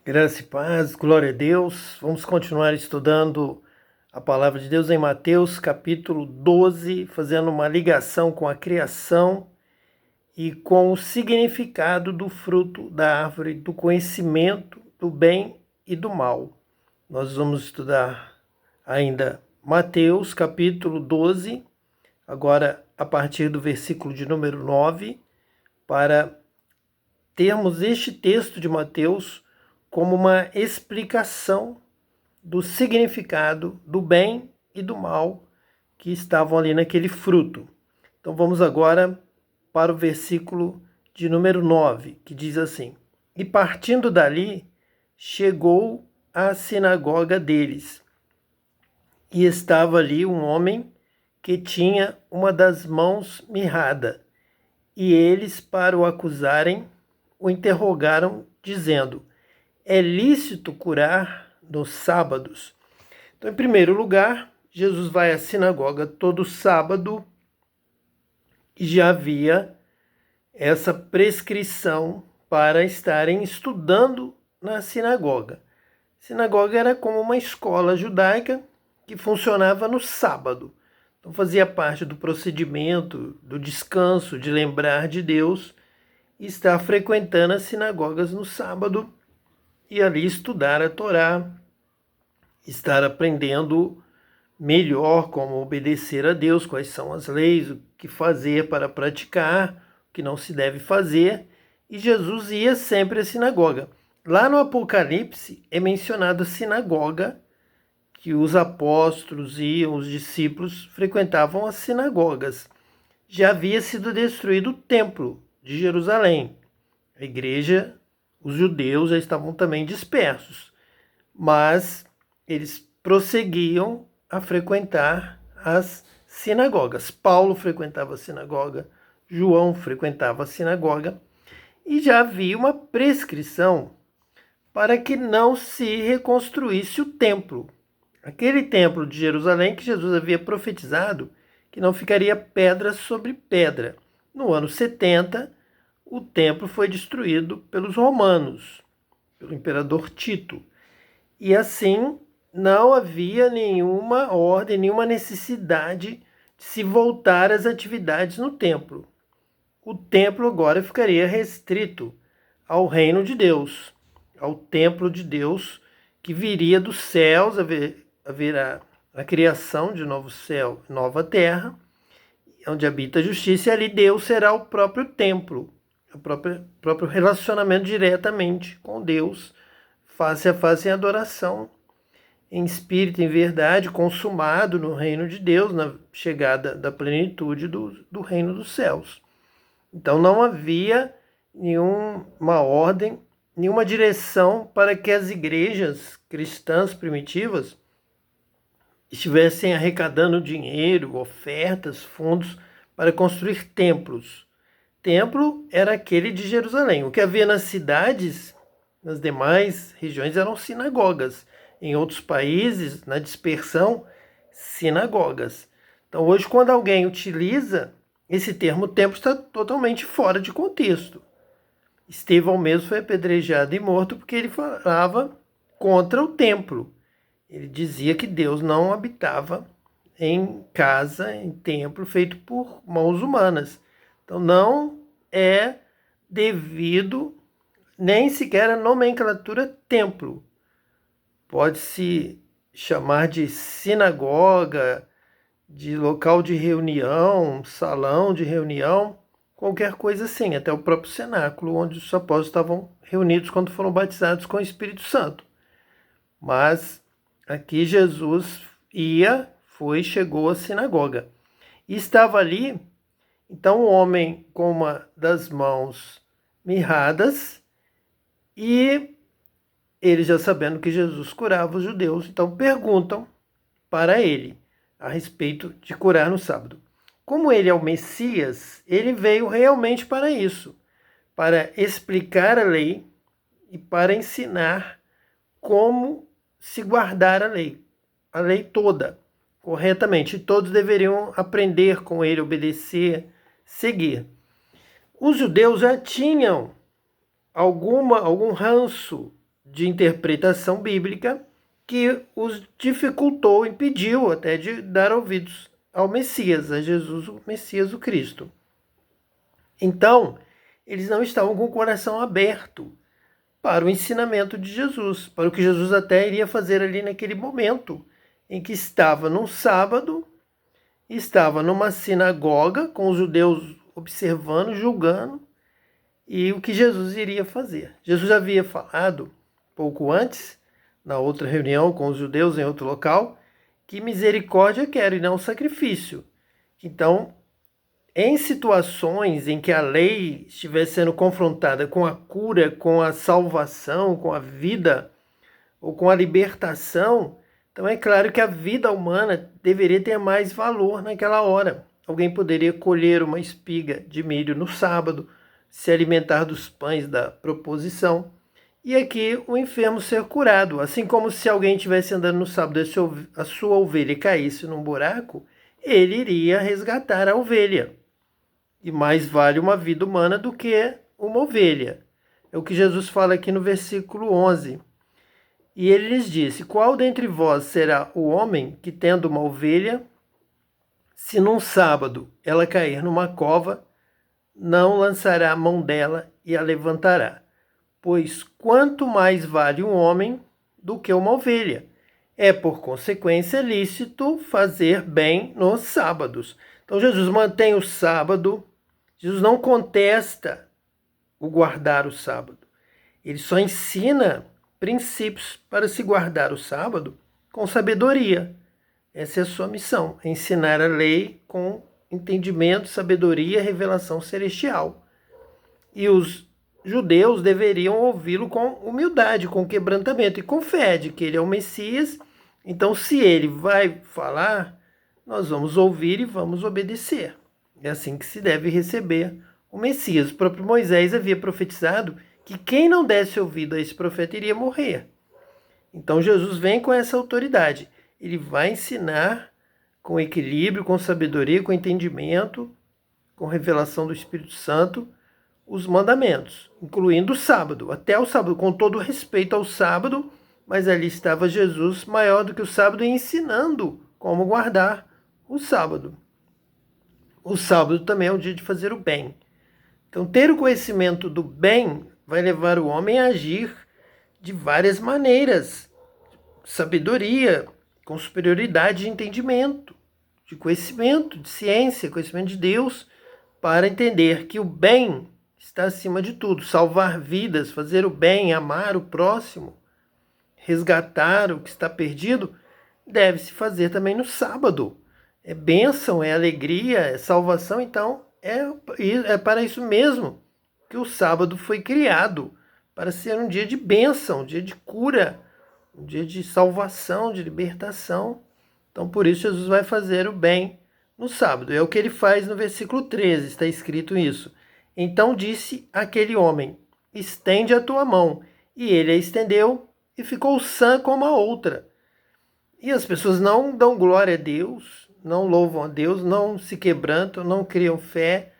Graça e paz, glória a Deus. Vamos continuar estudando a palavra de Deus em Mateus, capítulo 12, fazendo uma ligação com a criação e com o significado do fruto da árvore do conhecimento do bem e do mal. Nós vamos estudar ainda Mateus, capítulo 12, agora a partir do versículo de número 9, para termos este texto de Mateus como uma explicação do significado do bem e do mal que estavam ali naquele fruto. Então vamos agora para o versículo de número 9, que diz assim: E partindo dali, chegou à sinagoga deles. E estava ali um homem que tinha uma das mãos mirrada. E eles, para o acusarem, o interrogaram, dizendo: É lícito curar nos sábados? Então, em primeiro lugar, Jesus vai à sinagoga todo sábado e já havia essa prescrição para estarem estudando na sinagoga. A sinagoga era como uma escola judaica que funcionava no sábado. Então fazia parte do procedimento, do descanso, de lembrar de Deus e estar frequentando as sinagogas no sábado e ali estudar a Torá, estar aprendendo melhor como obedecer a Deus, quais são as leis, o que fazer para praticar, o que não se deve fazer. E Jesus ia sempre à sinagoga. Lá no Apocalipse é mencionado a sinagoga, que os apóstolos e os discípulos frequentavam as sinagogas. Já havia sido destruído o templo de Jerusalém. A igreja, os judeus já estavam também dispersos, mas eles prosseguiam a frequentar as sinagogas. Paulo frequentava a sinagoga, João frequentava a sinagoga, e já havia uma prescrição para que não se reconstruísse o templo. Aquele templo de Jerusalém que Jesus havia profetizado que não ficaria pedra sobre pedra. No ano 70, o templo foi destruído pelos romanos, pelo imperador Tito. E assim não havia nenhuma ordem, nenhuma necessidade de se voltar às atividades no templo. O templo agora ficaria restrito ao reino de Deus, ao templo de Deus que viria dos céus, haverá a criação de novo céu, nova terra, onde habita a justiça, e ali Deus será o próprio templo, o próprio relacionamento diretamente com Deus, face a face em adoração, em espírito, em verdade, consumado no reino de Deus, na chegada da plenitude do reino dos céus. Então não havia nenhuma ordem, nenhuma direção para que as igrejas cristãs primitivas estivessem arrecadando dinheiro, ofertas, fundos para construir templos. Templo era aquele de Jerusalém. O que havia nas cidades, nas demais regiões, eram sinagogas. Em outros países, na dispersão, sinagogas. Então, hoje, quando alguém utiliza esse termo templo, está totalmente fora de contexto. Estevão mesmo foi apedrejado e morto porque ele falava contra o templo. Ele dizia que Deus não habitava em casa, em templo feito por mãos humanas. Então não é devido nem sequer a nomenclatura templo. Pode-se chamar de sinagoga, de local de reunião, salão de reunião, qualquer coisa assim, até o próprio cenáculo, onde os apóstolos estavam reunidos quando foram batizados com o Espírito Santo. Mas aqui Jesus chegou à sinagoga. E estava ali, então, um homem com uma das mãos mirradas, e eles, já sabendo que Jesus curava os judeus, então perguntam para ele a respeito de curar no sábado. Como ele é o Messias, ele veio realmente para isso, para explicar a lei e para ensinar como se guardar a lei toda, corretamente. Todos deveriam aprender com ele, obedecer, seguir. Os judeus já tinham algum ranço de interpretação bíblica que os dificultou, impediu até de dar ouvidos ao Messias, a Jesus, o Messias, o Cristo. Então, eles não estavam com o coração aberto para o ensinamento de Jesus, para o que Jesus até iria fazer ali naquele momento, em que estava num sábado, estava numa sinagoga, com os judeus observando, julgando, e o que Jesus iria fazer. Jesus havia falado, pouco antes, na outra reunião com os judeus em outro local, que misericórdia quero e não sacrifício. Então, em situações em que a lei estivesse sendo confrontada com a cura, com a salvação, com a vida ou com a libertação, então é claro que a vida humana deveria ter mais valor naquela hora. Alguém poderia colher uma espiga de milho no sábado, se alimentar dos pães da proposição, e aqui o enfermo ser curado. Assim como se alguém estivesse andando no sábado e a sua ovelha caísse num buraco, ele iria resgatar a ovelha. E mais vale uma vida humana do que uma ovelha. É o que Jesus fala aqui no versículo 11. E ele lhes disse: qual dentre vós será o homem que, tendo uma ovelha, se num sábado ela cair numa cova, não lançará a mão dela e a levantará? Pois quanto mais vale um homem do que uma ovelha. É, por consequência, lícito fazer bem nos sábados. Então Jesus mantém o sábado. Jesus não contesta o guardar o sábado. Ele só ensina princípios para se guardar o sábado com sabedoria. Essa é a sua missão, é ensinar a lei com entendimento, sabedoria, revelação celestial. E os judeus deveriam ouvi-lo com humildade, com quebrantamento e com fé de que ele é o Messias. Então, se ele vai falar, nós vamos ouvir e vamos obedecer. É assim que se deve receber o Messias. O próprio Moisés havia profetizado que quem não desse ouvido a esse profeta iria morrer. Então Jesus vem com essa autoridade. Ele vai ensinar com equilíbrio, com sabedoria, com entendimento, com revelação do Espírito Santo, os mandamentos, incluindo o sábado, até o sábado, com todo respeito ao sábado, mas ali estava Jesus maior do que o sábado, ensinando como guardar o sábado. O sábado também é o dia de fazer o bem. Então, ter o conhecimento do bem vai levar o homem a agir de várias maneiras. Sabedoria, com superioridade de entendimento, de conhecimento, de ciência, conhecimento de Deus, para entender que o bem está acima de tudo. Salvar vidas, fazer o bem, amar o próximo, resgatar o que está perdido, deve-se fazer também no sábado. É bênção, é alegria, é salvação, então é para isso mesmo que o sábado foi criado, para ser um dia de bênção, um dia de cura, um dia de salvação, de libertação. Então, por isso, Jesus vai fazer o bem no sábado. É o que ele faz no versículo 13, está escrito isso. Então disse aquele homem: estende a tua mão. E ele a estendeu e ficou sã como a outra. E as pessoas não dão glória a Deus, não louvam a Deus, não se quebrantam, não criam fé,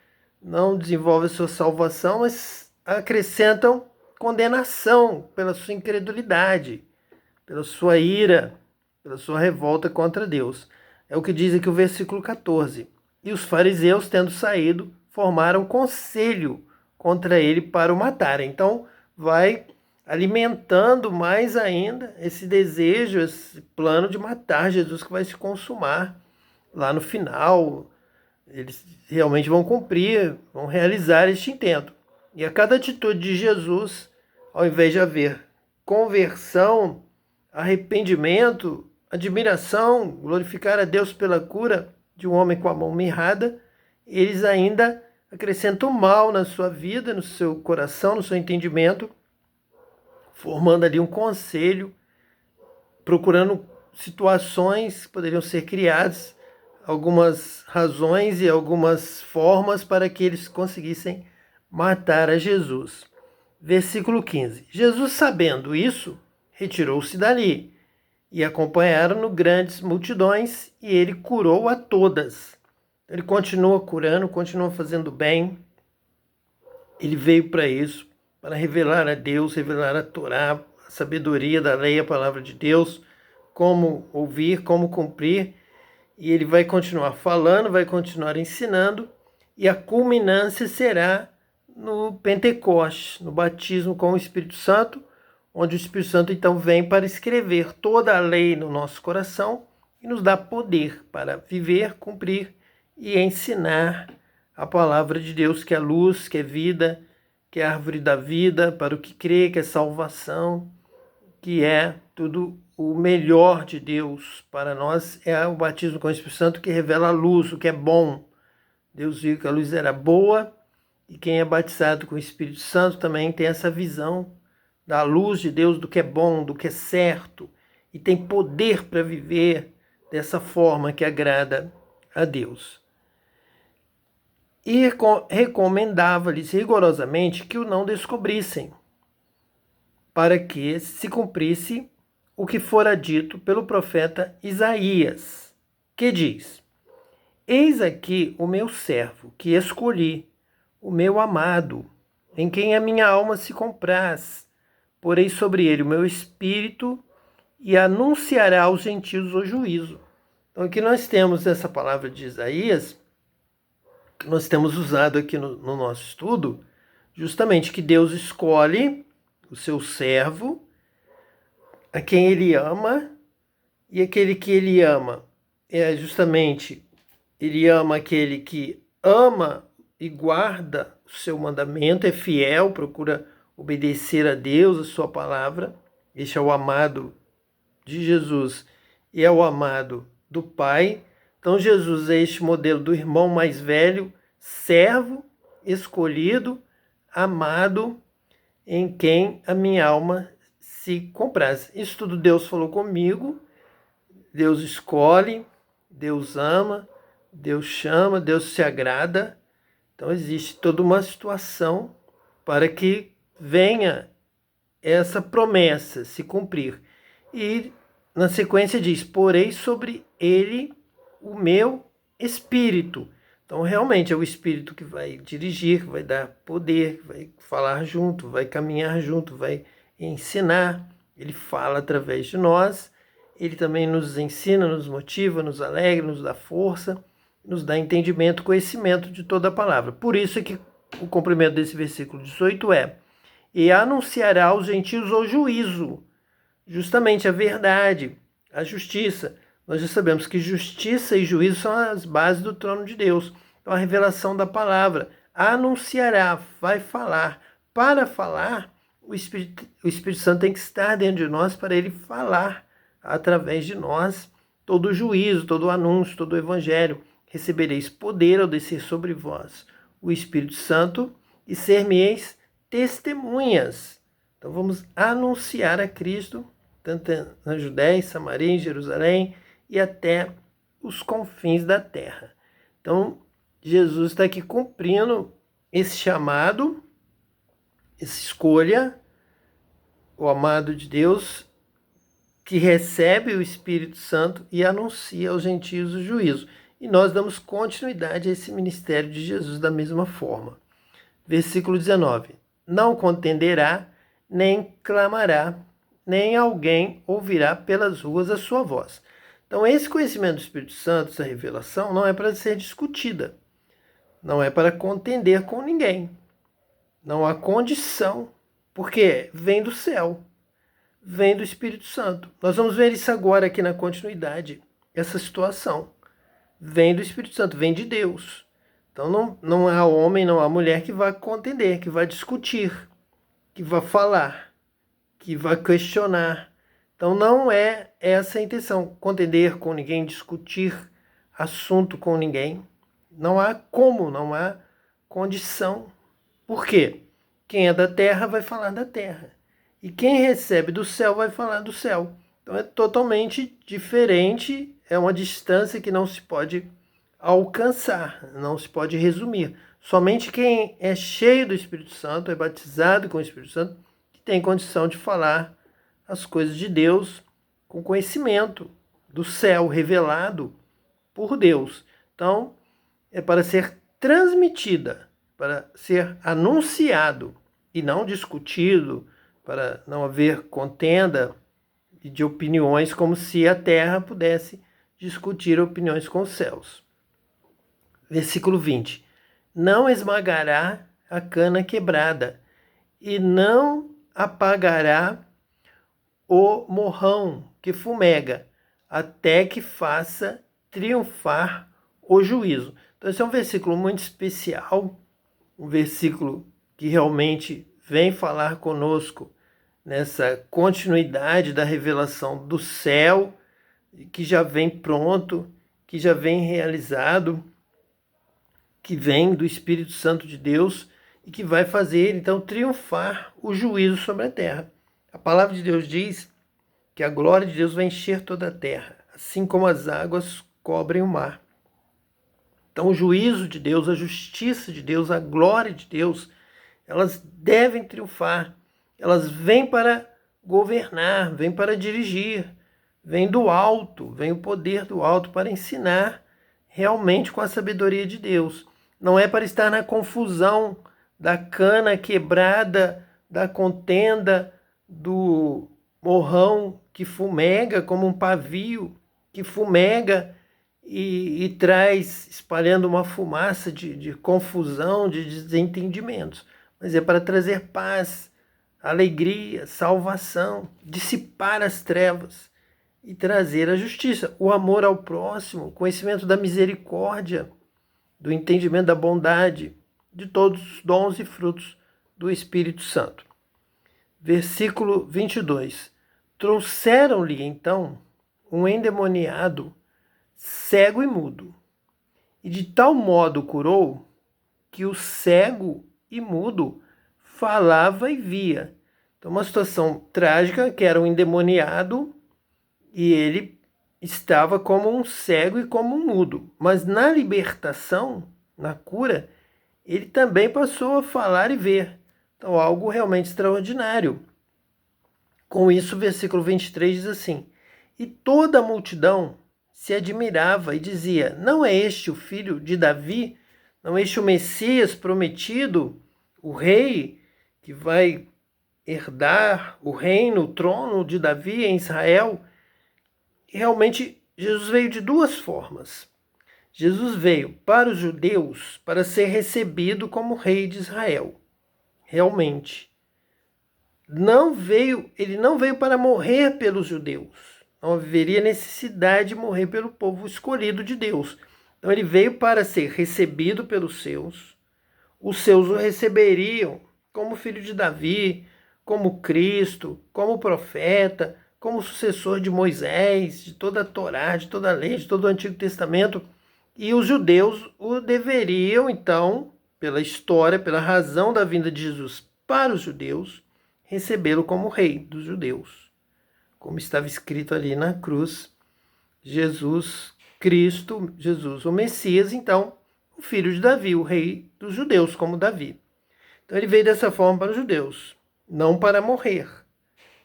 não desenvolvem a sua salvação, mas acrescentam condenação pela sua incredulidade, pela sua ira, pela sua revolta contra Deus. É o que diz aqui o versículo 14. E os fariseus, tendo saído, formaram conselho contra ele para o matar. Então, vai alimentando mais ainda esse desejo, esse plano de matar Jesus, que vai se consumar lá no final. Eles realmente vão cumprir, vão realizar este intento. E a cada atitude de Jesus, ao invés de haver conversão, arrependimento, admiração, glorificar a Deus pela cura de um homem com a mão mirrada, eles ainda acrescentam mal na sua vida, no seu coração, no seu entendimento, formando ali um conselho, procurando situações que poderiam ser criadas, algumas razões e algumas formas para que eles conseguissem matar a Jesus. Versículo 15. Jesus, sabendo isso, retirou-se dali, e acompanharam-no grandes multidões, e ele curou a todas. Ele continua curando, continua fazendo bem. Ele veio para isso, para revelar a Deus, revelar a Torá, a sabedoria da lei, a palavra de Deus, como ouvir, como cumprir, e ele vai continuar falando, vai continuar ensinando, e a culminância será no Pentecostes, no batismo com o Espírito Santo, onde o Espírito Santo então vem para escrever toda a lei no nosso coração e nos dá poder para viver, cumprir e ensinar a palavra de Deus, que é luz, que é vida, que é árvore da vida, para o que crê, que é salvação, que é tudo o melhor de Deus para nós. É o batismo com o Espírito Santo que revela a luz, o que é bom. Deus viu que a luz era boa, e quem é batizado com o Espírito Santo também tem essa visão da luz de Deus, do que é bom, do que é certo, e tem poder para viver dessa forma que agrada a Deus. E recomendava-lhes rigorosamente que o não descobrissem, para que se cumprisse o que fora dito pelo profeta Isaías, que diz: Eis aqui o meu servo, que escolhi, o meu amado, em quem a minha alma se compraz. Porei sobre ele o meu espírito e anunciará aos gentios o juízo. Então aqui nós temos essa palavra de Isaías, que nós temos usado aqui no nosso estudo, justamente que Deus escolhe o seu servo, a quem ele ama, e aquele que ele ama é justamente, ele ama aquele que ama e guarda o seu mandamento, é fiel, procura obedecer a Deus, a sua palavra. Este é o amado de Jesus e é o amado do Pai. Então Jesus é este modelo do irmão mais velho, servo, escolhido, amado, em quem a minha alma se compraz. Isso tudo Deus falou comigo. Deus escolhe, Deus ama, Deus chama, Deus se agrada. Então existe toda uma situação para que venha essa promessa se cumprir. E na sequência diz: porei sobre ele o meu espírito. Então realmente é o espírito que vai dirigir, que vai dar poder, que vai falar junto, vai caminhar junto, vai ensinar. Ele fala através de nós, ele também nos ensina, nos motiva, nos alegra, nos dá força, nos dá entendimento, conhecimento de toda a palavra. Por isso é que o complemento desse versículo 18 é: e anunciará aos gentios o juízo, justamente a verdade, a justiça. Nós já sabemos que justiça e juízo são as bases do trono de Deus. Então a revelação da palavra anunciará, vai falar. Para falar, o Espírito Santo tem que estar dentro de nós para ele falar através de nós todo o juízo, todo o anúncio, todo o evangelho. Recebereis poder ao descer sobre vós o Espírito Santo e ser-me-eis testemunhas. Então vamos anunciar a Cristo, tanto na Judéia, Samaria, em Jerusalém e até os confins da terra. Então Jesus está aqui cumprindo esse chamado, essa escolha, o amado de Deus, que recebe o Espírito Santo e anuncia aos gentios o juízo. E nós damos continuidade a esse ministério de Jesus da mesma forma. Versículo 19. Não contenderá, nem clamará, nem alguém ouvirá pelas ruas a sua voz. Então esse conhecimento do Espírito Santo, essa revelação, não é para ser discutida. Não é para contender com ninguém. Não há condição, porque vem do céu, vem do Espírito Santo. Nós vamos ver isso agora aqui na continuidade, essa situação. Vem do Espírito Santo, vem de Deus. Então não há homem, não há mulher que vá contender, que vá discutir, que vá falar, que vá questionar. Então não é essa a intenção, contender com ninguém, discutir assunto com ninguém. Não há como, não há condição. Por quê? Quem é da terra vai falar da terra. E quem recebe do céu vai falar do céu. Então é totalmente diferente, é uma distância que não se pode alcançar, não se pode resumir. Somente quem é cheio do Espírito Santo, é batizado com o Espírito Santo, que tem condição de falar as coisas de Deus com conhecimento do céu revelado por Deus. Então, é para ser transmitida, para ser anunciado e não discutido, para não haver contenda de opiniões, como se a terra pudesse discutir opiniões com os céus. Versículo 20. Não esmagará a cana quebrada, e não apagará o morrão que fumega, até que faça triunfar o juízo. Então esse é um versículo muito especial, um versículo que realmente vem falar conosco nessa continuidade da revelação do céu, que já vem pronto, que já vem realizado, que vem do Espírito Santo de Deus e que vai fazer, então, triunfar o juízo sobre a terra. A palavra de Deus diz que a glória de Deus vai encher toda a terra, assim como as águas cobrem o mar. Então, o juízo de Deus, a justiça de Deus, a glória de Deus, elas devem triunfar. Elas vêm para governar, vêm para dirigir, vêm do alto, vem o poder do alto para ensinar realmente com a sabedoria de Deus. Não é para estar na confusão da cana quebrada, da contenda, do morrão que fumega como um pavio, que fumega e traz, espalhando uma fumaça de confusão, de desentendimentos. Mas é para trazer paz, alegria, salvação, dissipar as trevas e trazer a justiça, o amor ao próximo, o conhecimento da misericórdia, do entendimento da bondade, de todos os dons e frutos do Espírito Santo. Versículo 22. Trouxeram-lhe, então, um endemoniado, cego e mudo, e de tal modo curou que o cego e mudo falava e via. Então, uma situação trágica, que era um endemoniado, e ele estava como um cego e como um mudo. Mas na libertação, na cura, ele também passou a falar e ver. Então, algo realmente extraordinário. Com isso, o versículo 23 diz assim: e toda a multidão se admirava e dizia: não é este o filho de Davi? Não é este o Messias prometido? O rei que vai herdar o reino, o trono de Davi em Israel? E realmente, Jesus veio de duas formas. Jesus veio para os judeus para ser recebido como rei de Israel. Realmente. Ele não veio para morrer pelos judeus. Não haveria necessidade de morrer pelo povo escolhido de Deus. Então ele veio para ser recebido pelos seus. Os seus o receberiam como filho de Davi, como Cristo, como profeta, como sucessor de Moisés, de toda a Torá, de toda a lei, de todo o Antigo Testamento. E os judeus o deveriam, então, pela história, pela razão da vinda de Jesus para os judeus, recebê-lo como rei dos judeus. Como estava escrito ali na cruz, Jesus Cristo, Jesus o Messias, então, o filho de Davi, o rei dos judeus, como Davi. Então ele veio dessa forma para os judeus, não para morrer,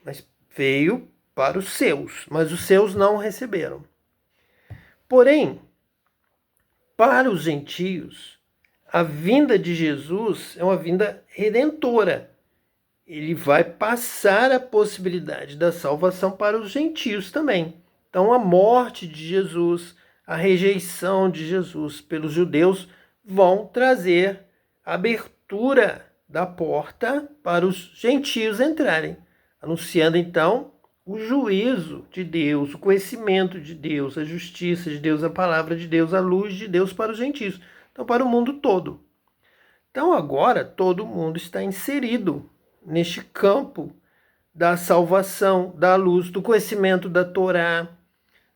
mas veio para os seus, mas os seus não o receberam. Porém, para os gentios, a vinda de Jesus é uma vinda redentora. Ele vai passar a possibilidade da salvação para os gentios também. Então, a morte de Jesus, a rejeição de Jesus pelos judeus vão trazer abertura da porta para os gentios entrarem, anunciando então o juízo de Deus, o conhecimento de Deus, a justiça de Deus, a palavra de Deus, a luz de Deus para os gentios, então para o mundo todo. Então agora todo mundo está inserido neste campo da salvação, da luz, do conhecimento da Torá,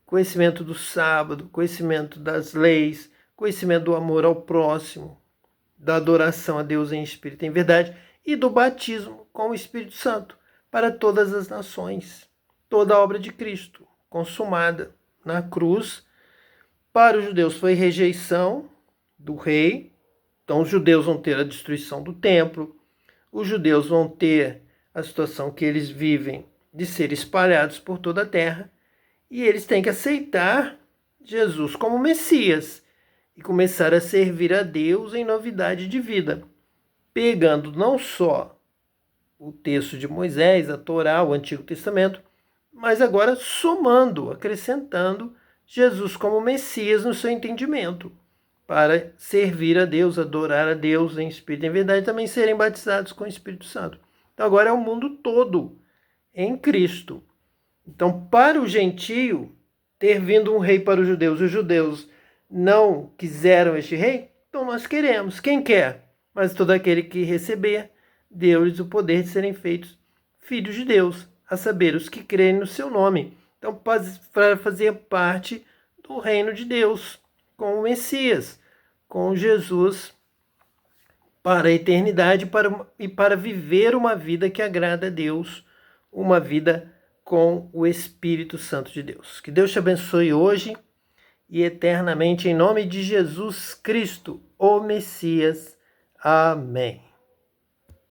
conhecimento do sábado, conhecimento das leis, conhecimento do amor ao próximo, da adoração a Deus em espírito e em verdade, e do batismo com o Espírito Santo para todas as nações. Toda a obra de Cristo consumada na cruz. Para os judeus foi rejeição do rei, então os judeus vão ter a destruição do templo, os judeus vão ter a situação que eles vivem de ser espalhados por toda a terra, e eles têm que aceitar Jesus como Messias e começar a servir a Deus em novidade de vida, pegando não só o texto de Moisés, a Torá, o Antigo Testamento, mas agora somando, acrescentando Jesus como Messias no seu entendimento, para servir a Deus, adorar a Deus em espírito e em verdade, também serem batizados com o Espírito Santo. Então agora é o mundo todo em Cristo. Então, para o gentio, ter vindo um rei para os judeus não quiseram este rei, então nós queremos. Quem quer? Mas todo aquele que receber, deu-lhes o poder de serem feitos filhos de Deus, a saber, os que creem no seu nome. Então, para fazer parte do reino de Deus, com o Messias, com Jesus, para a eternidade e para viver uma vida que agrada a Deus, uma vida com o Espírito Santo de Deus. Que Deus te abençoe hoje e eternamente, em nome de Jesus Cristo, o Messias. Amém.